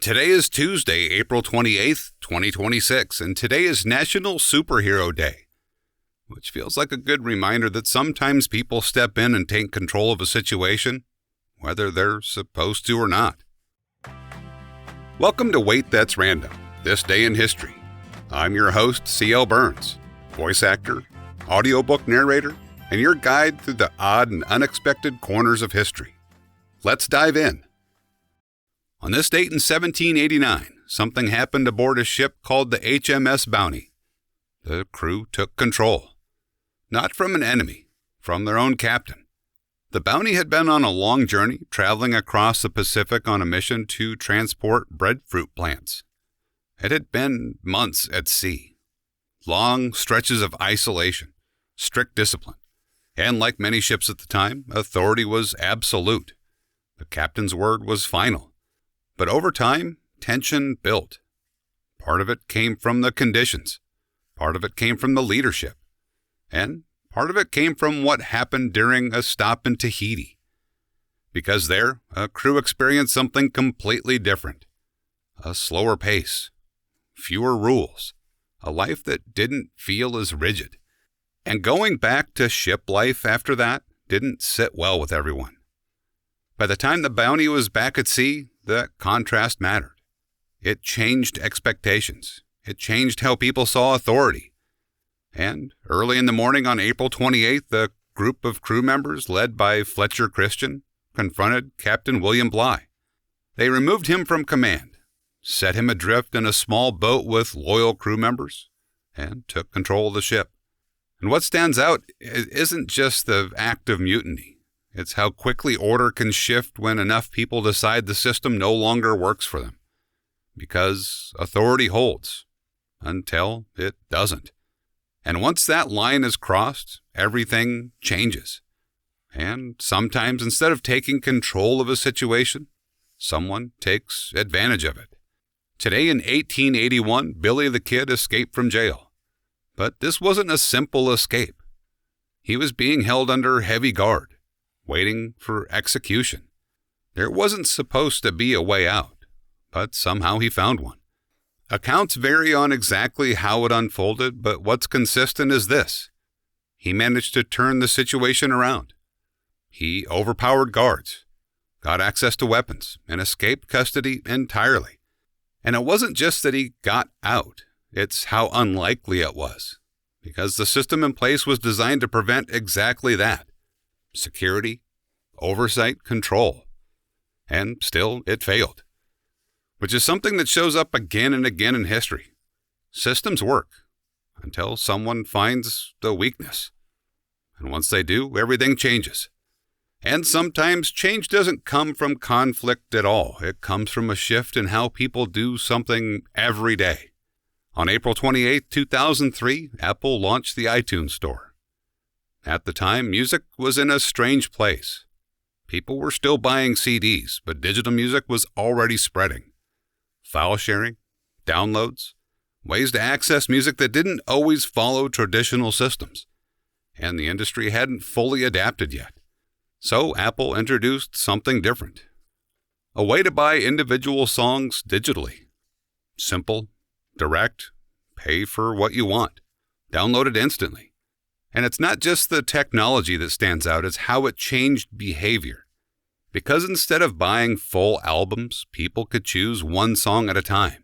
Today is Tuesday, April 28th, 2026, and today is National Superhero Day, which feels like a good reminder that sometimes people step in and take control of a situation, whether they're supposed to or not. Welcome to Wait That's Random, This Day in History. I'm your host, C.L. Burns, voice actor, audiobook narrator, and your guide through the odd and unexpected corners of history. Let's dive in. On this date in 1789, something happened aboard a ship called the HMS Bounty. The crew took control. Not from an enemy, from their own captain. The Bounty had been on a long journey, traveling across the Pacific on a mission to transport breadfruit plants. It had been months at sea. Long stretches of isolation, strict discipline, and like many ships at the time, authority was absolute. The captain's word was final. But over time, tension built. Part of it came from the conditions. Part of it came from the leadership. And part of it came from what happened during a stop in Tahiti. Because there, a crew experienced something completely different. A slower pace. Fewer rules. A life that didn't feel as rigid. And going back to ship life after that didn't sit well with everyone. By the time the Bounty was back at sea, the contrast mattered. It changed expectations. It changed how people saw authority. And early in the morning on April 28th, a group of crew members led by Fletcher Christian confronted Captain William Bligh. They removed him from command, set him adrift in a small boat with loyal crew members, and took control of the ship. And what stands out isn't just the act of mutiny. It's how quickly order can shift when enough people decide the system no longer works for them. Because authority holds until it doesn't. And once that line is crossed, everything changes. And sometimes instead of taking control of a situation, someone takes advantage of it. Today in 1881, Billy the Kid escaped from jail. But this wasn't a simple escape. He was being held under heavy guard, waiting for execution. There wasn't supposed to be a way out, but somehow he found one. Accounts vary on exactly how it unfolded, but what's consistent is this. He managed to turn the situation around. He overpowered guards, got access to weapons, and escaped custody entirely. And it wasn't just that he got out, it's how unlikely it was, because the system in place was designed to prevent exactly that. Security, oversight, control. And still, it failed. Which is something that shows up again and again in history. Systems work until someone finds the weakness. And once they do, everything changes. And sometimes change doesn't come from conflict at all. It comes from a shift in how people do something every day. On April 28, 2003, Apple launched the iTunes Store. At the time, music was in a strange place. People were still buying CDs, but digital music was already spreading. File sharing, downloads, ways to access music that didn't always follow traditional systems. And the industry hadn't fully adapted yet. So Apple introduced something different. A way to buy individual songs digitally. Simple, direct, pay for what you want. Download it instantly. And it's not just the technology that stands out, it's how it changed behavior. Because instead of buying full albums, people could choose one song at a time.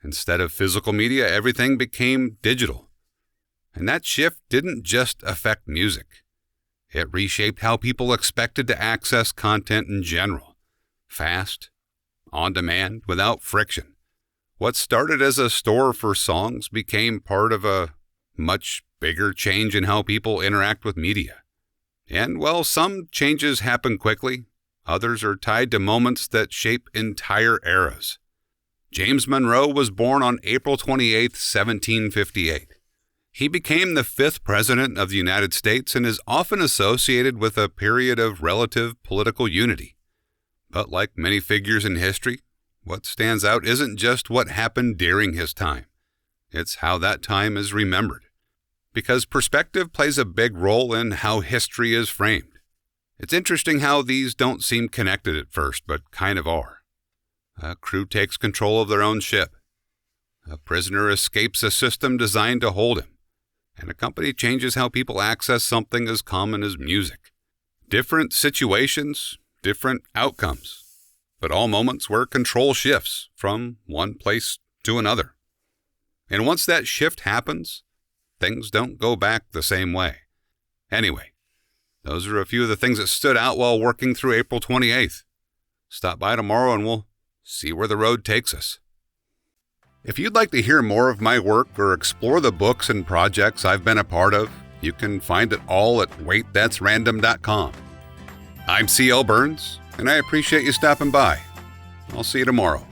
Instead of physical media, everything became digital. And that shift didn't just affect music. It reshaped how people expected to access content in general. Fast, on demand, without friction. What started as a store for songs became part of a much bigger change in how people interact with media. And while some changes happen quickly, others are tied to moments that shape entire eras. James Monroe was born on April 28, 1758. He became the 5th president of the United States and is often associated with a period of relative political unity. But like many figures in history, what stands out isn't just what happened during his time. It's how that time is remembered. Because perspective plays a big role in how history is framed. It's interesting how these don't seem connected at first, but kind of are. A crew takes control of their own ship. A prisoner escapes a system designed to hold him. And a company changes how people access something as common as music. Different situations, different outcomes, but all moments where control shifts from one place to another. And once that shift happens, things don't go back the same way. Anyway, those are a few of the things that stood out while working through April 28th. Stop by tomorrow and we'll see where the road takes us. If you'd like to hear more of my work or explore the books and projects I've been a part of, you can find it all at waitthat'srandom.com. I'm C.L. Burns, and I appreciate you stopping by. I'll see you tomorrow.